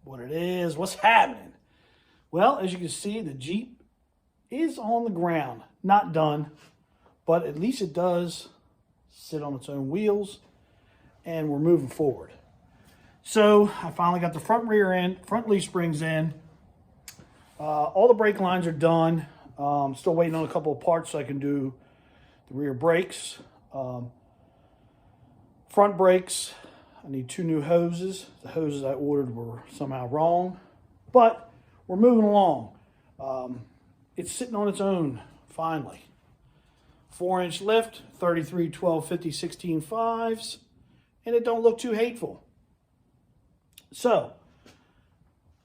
what it is, what's happening. Well, as you can see, the Jeep is on the ground. Not done, but at least it does sit on its own wheels, and we're moving forward. So I finally got the front rear end, front leaf springs in. All the brake lines are done. Still waiting on a couple of parts so I can do the rear brakes. Front brakes, I need 2 new hoses. The hoses I ordered were somehow wrong, but we're moving along. It's sitting on its own, finally. 4-inch lift, 33, 12, 50, 16 5s, and it don't look too hateful. So,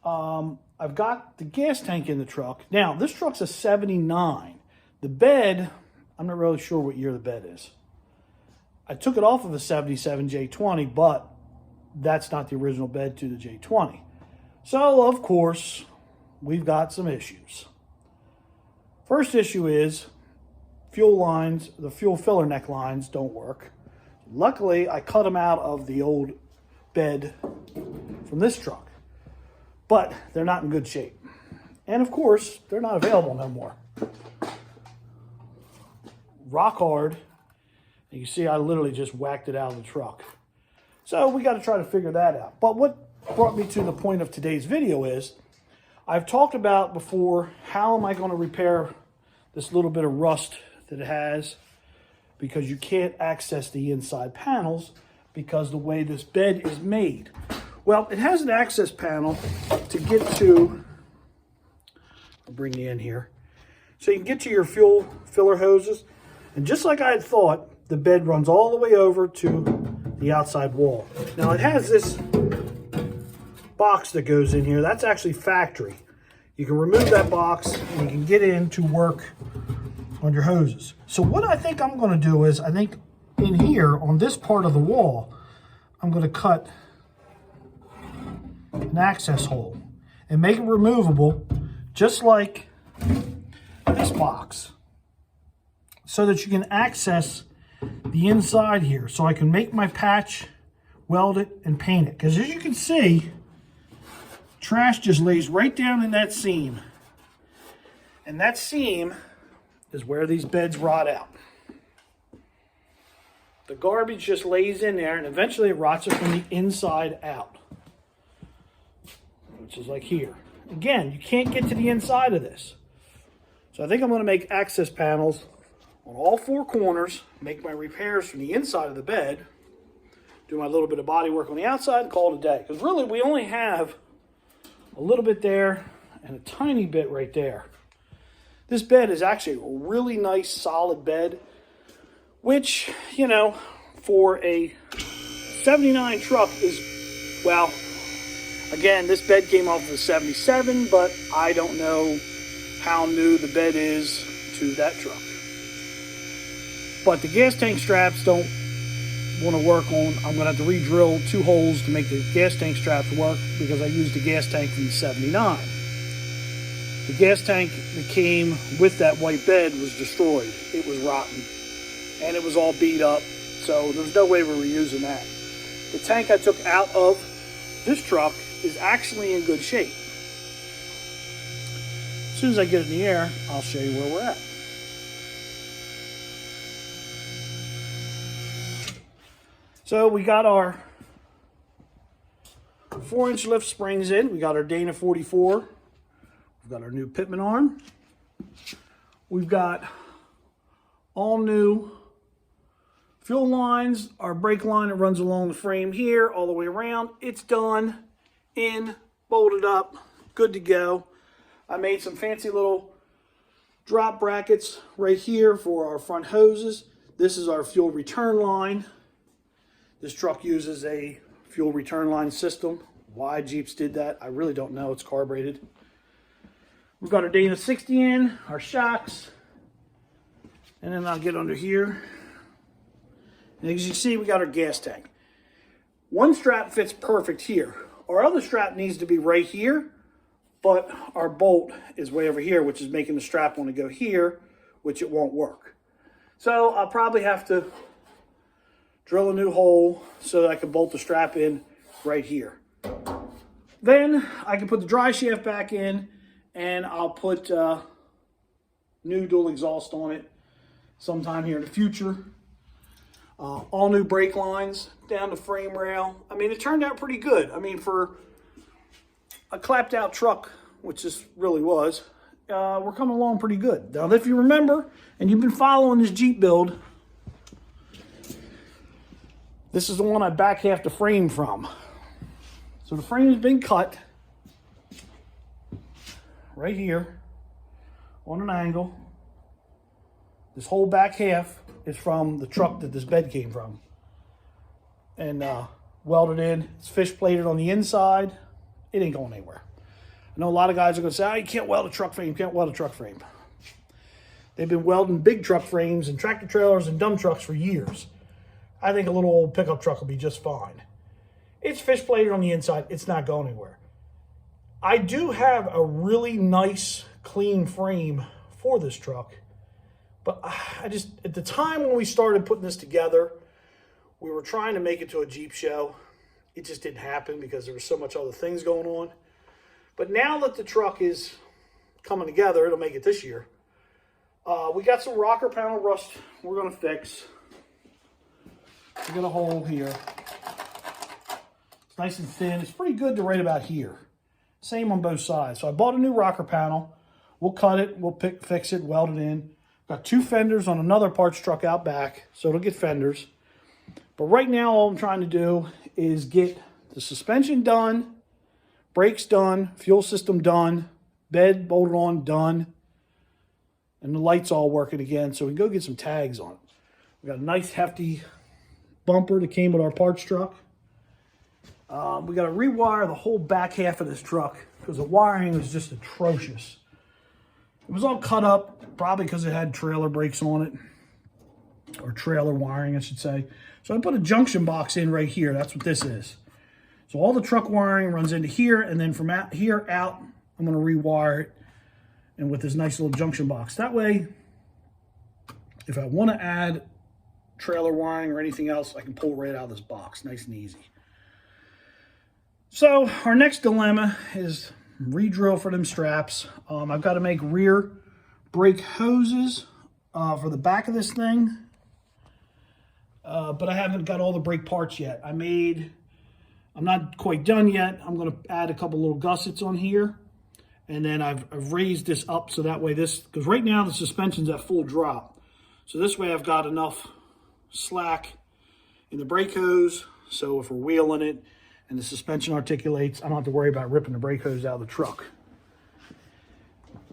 I've got the gas tank in the truck. Now, this truck's a 79. The bed, I'm not really sure what year the bed is. I took it off of a 77 J20, but that's not the original bed to the J20. So, of course, we've got some issues. First issue is fuel lines, the fuel filler neck lines don't work. Luckily, I cut them out of the old bed from this truck, but they're not in good shape. And of course, they're not available no more. Rock hard. And you see I literally just whacked it out of the truck. So we got to try to figure that out. But what brought me to the point of today's video is, I've talked about before, how am I going to repair this little bit of rust that it has, because you can't access the inside panels because the way this bed is made. Well, it has an access panel to get to, I'll bring you in here, so you can get to your fuel filler hoses. And just like I had thought, the bed runs all the way over to the outside wall. Now it has this box that goes in here. That's actually factory. You can remove that box and you can get in to work on your hoses. So what I think I'm going to do is, I think in here on this part of the wall, I'm going to cut an access hole and make it removable, just like this box, so that you can access the inside here. So I can make my patch, weld it, and paint it. Because as you can see, trash just lays right down in that seam. And that seam is where these beds rot out. The garbage just lays in there, and eventually it rots it from the inside out, which is like here. Again, you can't get to the inside of this. So I think I'm going to make access panels on all 4 corners, make my repairs from the inside of the bed, do my little bit of body work on the outside, and call it a day. Because really, we only have a little bit there and a tiny bit right there. This bed is actually a really nice, solid bed, which, you know, for a 79 truck is, well, again, this bed came off of a 77, but I don't know how new the bed is to that truck. But the gas tank straps don't want to work on. I'm going to have to re-drill 2 holes to make the gas tank straps work, because I used the gas tank from the 79. The gas tank that came with that white bed was destroyed. It was rotten, and it was all beat up, so there's no way we were using that. The tank I took out of this truck is actually in good shape. As soon as I get it in the air, I'll show you where we're at. So we got our 4-inch lift springs in. We got our Dana 44. We've got our new Pitman arm. We've got all new fuel lines. Our brake line that runs along the frame here all the way around. It's done, in, bolted up, good to go. I made some fancy little drop brackets right here for our front hoses. This is our fuel return line. This truck uses a fuel return line system. Why Jeeps did that, I really don't know. It's carbureted. We've got our Dana 60 in, our shocks, and then I'll get under here. And as you can see, we got our gas tank. One strap fits perfect here. Our other strap needs to be right here, but our bolt is way over here, which is making the strap want to go here, which it won't work. So I'll probably have to drill a new hole so that I can bolt the strap in right here. Then I can put the dry shaft back in, and I'll put new dual exhaust on it sometime here in the future. All new brake lines down the frame rail. I mean, it turned out pretty good. I mean, for a clapped out truck, which this really was, we're coming along pretty good. Now, if you remember, and you've been following this Jeep build, this is the one I back half the frame from. So the frame has been cut right here on an angle. This whole back half is from the truck that this bed came from. And welded in. It's fish plated on the inside. It ain't going anywhere. I know a lot of guys are going to say, oh, you can't weld a truck frame. You can't weld a truck frame. They've been welding big truck frames and tractor trailers and dump trucks for years. I think a little old pickup truck will be just fine. It's fish plated on the inside. It's not going anywhere. I do have a really nice, clean frame for this truck. But I just, at the time when we started putting this together, we were trying to make it to a Jeep show. It just didn't happen because there was so much other things going on. But now that the truck is coming together, it'll make it this year. We got some rocker panel rust we're going to fix. We got a hole here. It's nice and thin. It's pretty good to right about here. Same on both sides. So I bought a new rocker panel. We'll cut it. We'll fix it, weld it in. Got 2 fenders on another parts truck out back, so it'll get fenders. But right now, all I'm trying to do is get the suspension done, brakes done, fuel system done, bed bolted on, done, and the lights all working again, so we can go get some tags on it. We got a nice hefty bumper that came with our parts truck. We got to rewire the whole back half of this truck because the wiring was just atrocious. It was all cut up, probably because it had trailer brakes on it, or trailer wiring, I should say. So I put a junction box in right here. That's what this is. So all the truck wiring runs into here, and then from out here out, I'm going to rewire it, and with this nice little junction box. That way, if I want to add trailer wiring or anything else, I can pull right out of this box, nice and easy. So our next dilemma is re-drill for them straps. I've got to make rear brake hoses for the back of this thing, but I haven't got all the brake parts yet. I'm not quite done yet. I'm going to add a couple little gussets on here, and then I've raised this up so that way because right now the suspension's at full drop. So this way I've got enough slack in the brake hose, so if we're wheeling it and the suspension articulates, I don't have to worry about ripping the brake hose out of the truck.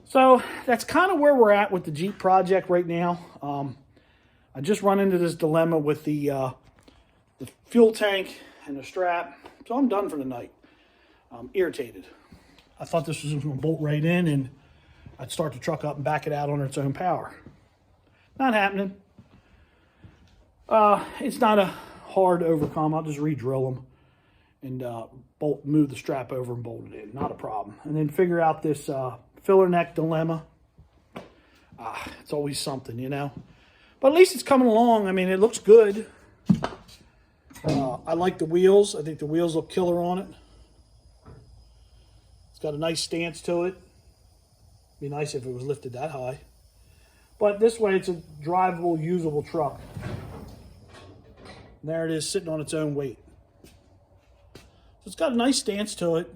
So that's kind of where we're at with the Jeep project right now. I just run into this dilemma with the fuel tank and the strap, so I'm done for the night. I'm irritated. I thought this was going to bolt right in and I'd start the truck up and back it out on its own power. Not happening. It's not a hard to overcome. I'll just re-drill them and move the strap over and bolt it in. Not a problem. And then figure out this filler neck dilemma. It's always something, you know. But at least it's coming along. I mean, it looks good. I like the wheels. I think the wheels look killer on it. It's got a nice stance to it. Be nice if it was lifted that high. But this way, it's a drivable, usable truck. And there it is, sitting on its own weight. So it's got a nice stance to it.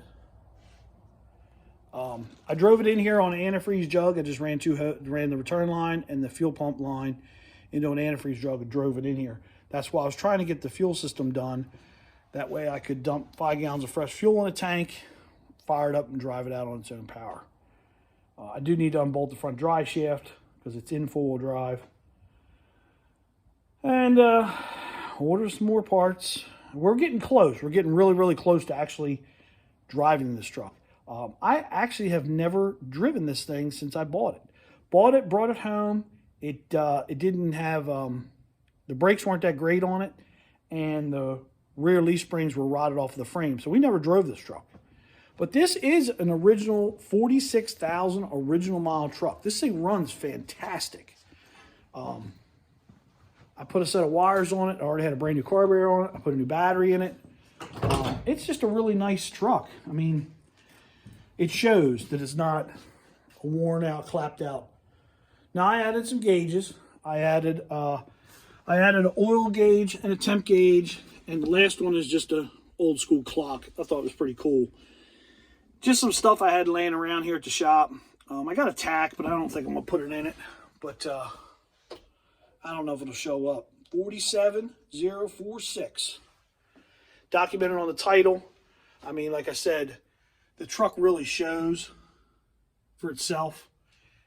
I drove it in here on an antifreeze jug. I just ran the return line and the fuel pump line into an antifreeze jug and drove it in here. That's why I was trying to get the fuel system done. That way I could dump 5 gallons of fresh fuel in a tank, fire it up, and drive it out on its own power. I do need to unbolt the front drive shaft because it's in four-wheel drive. And order some more parts. We're getting close. We're getting really, really close to actually driving this truck. I actually have never driven this thing since I bought it. Bought it, brought it home. It didn't have, the brakes weren't that great on it, and the rear leaf springs were rotted off of the frame. So we never drove this truck. But this is an original 46,000 original mile truck. This thing runs fantastic. I put a set of wires on it. I already had a brand new carburetor on it. I put a new battery in it. it's just a really nice truck. I mean, it shows that it's not a worn out, clapped out. Now I added some gauges. I added an oil gauge and a temp gauge, and the last one is just a old school clock. I thought it was pretty cool. Just some stuff I had laying around here at the shop. I got a tack, but I don't think I'm gonna put it in it. But I don't know if it'll show up. 47046. Documented on the title. I mean, like I said, the truck really shows for itself.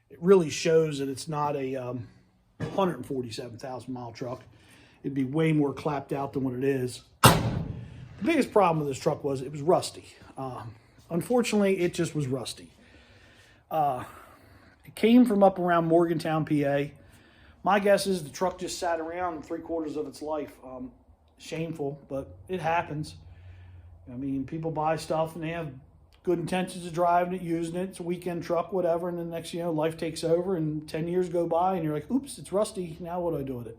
It really shows that it's not a 147,000 mile truck. It'd be way more clapped out than what it is. The biggest problem with this truck was it was rusty. Unfortunately, it just was rusty. It came from up around Morgantown, PA. My guess is the truck just sat around 3/4 of its life. Shameful, but it happens. I mean, people buy stuff and they have good intentions of driving it, using it. It's a weekend truck, whatever, and then next, life takes over and 10 years go by and you're like, oops, it's rusty. Now what do I do with it?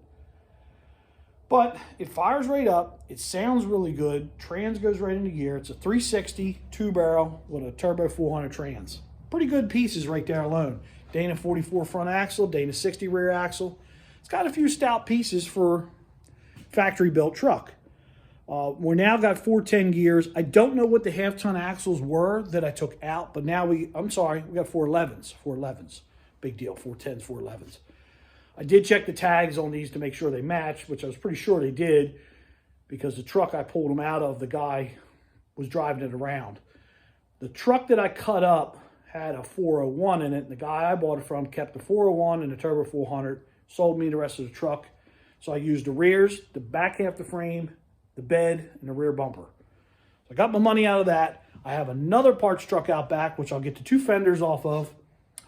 But it fires right up. It sounds really good. Trans goes right into gear. It's a 360 two-barrel with a turbo 400 trans. Pretty good pieces right there alone. Dana 44 front axle, Dana 60 rear axle. It's got a few stout pieces for factory-built truck. We're now got 410 gears. I don't know what the half-ton axles were that I took out, but now we got 411s. 411s. Big deal, 410s, 411s. I did check the tags on these to make sure they matched, which I was pretty sure they did, because the truck I pulled them out of, the guy was driving it around. The truck that I cut up had a 401 in it, and the guy I bought it from kept the 401 and the turbo 400, sold me the rest of the truck. So I used the rears, the back half of the frame, the bed, and the rear bumper. So I got my money out of that. I have another parts truck out back, which I'll get the 2 fenders off of,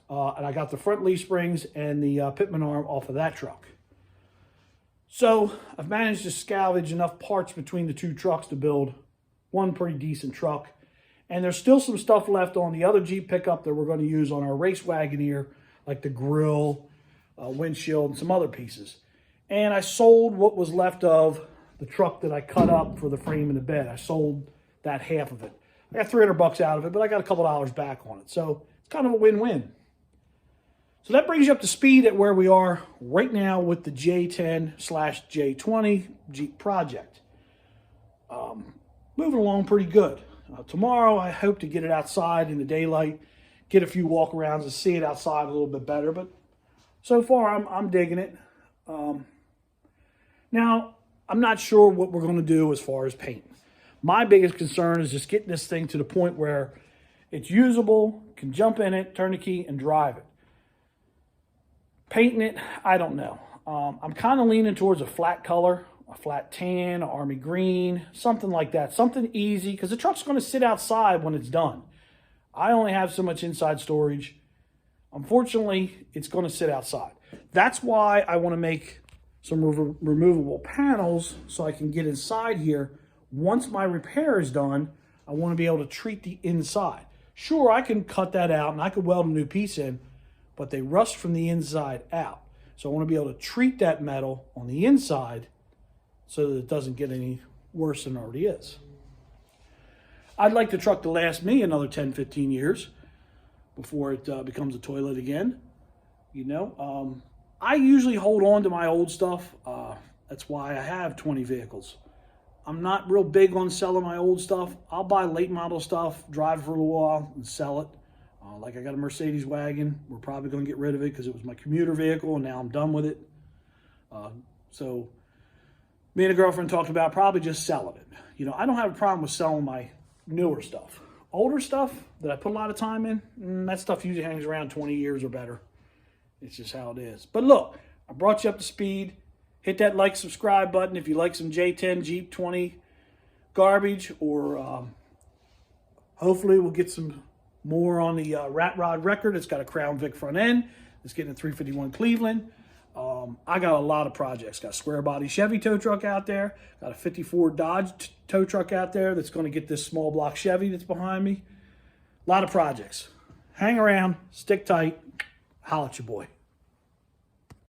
and I got the front leaf springs and the pitman arm off of that truck. So I've managed to salvage enough parts between the 2 trucks to build one pretty decent truck. And there's still some stuff left on the other Jeep pickup that we're going to use on our race Wagoneer, like the grill, windshield, and some other pieces. And I sold what was left of the truck that I cut up for the frame and the bed. I sold that half of it. I got $300 out of it, but I got a couple dollars back on it. So it's kind of a win-win. So that brings you up to speed at where we are right now with the J10/J20 Jeep project. Moving along pretty good. Tomorrow, I hope to get it outside in the daylight, get a few walk-arounds and see it outside a little bit better. But so far, I'm digging it. Now, I'm not sure what we're going to do as far as paint. My biggest concern is just getting this thing to the point where it's usable, can jump in it, turn the key, and drive it. Painting it, I don't know. I'm kind of leaning towards a flat color, a flat tan, army green, something like that. Something easy, because the truck's going to sit outside when it's done. I only have so much inside storage. Unfortunately, it's going to sit outside. That's why I want to make some removable panels so I can get inside here. Once my repair is done, I want to be able to treat the inside. Sure, I can cut that out and I could weld a new piece in, but they rust from the inside out. So I want to be able to treat that metal on the inside so that it doesn't get any worse than it already is. I'd like the truck to last me another 10, 15 years before it becomes a toilet again. I usually hold on to my old stuff. That's why I have 20 vehicles. I'm not real big on selling my old stuff. I'll buy late model stuff, drive it for a little while, and sell it. Like I got a Mercedes wagon. We're probably going to get rid of it because it was my commuter vehicle, and now I'm done with it. So me and a girlfriend talked about probably just selling it. I don't have a problem with selling my newer stuff. Older stuff that I put a lot of time in, that stuff usually hangs around 20 years or better. It's just how it is. But look, I brought you up to speed. Hit that like, subscribe button if you like some J10 Jeep 20 garbage, or hopefully we'll get some more on the Rat Rod record. It's got a Crown Vic front end. It's getting a 351 Cleveland. I got a lot of projects. Got a square body Chevy tow truck out there. Got a 54 Dodge tow truck out there that's going to get this small block Chevy that's behind me. A lot of projects. Hang around, stick tight, holla at your boy.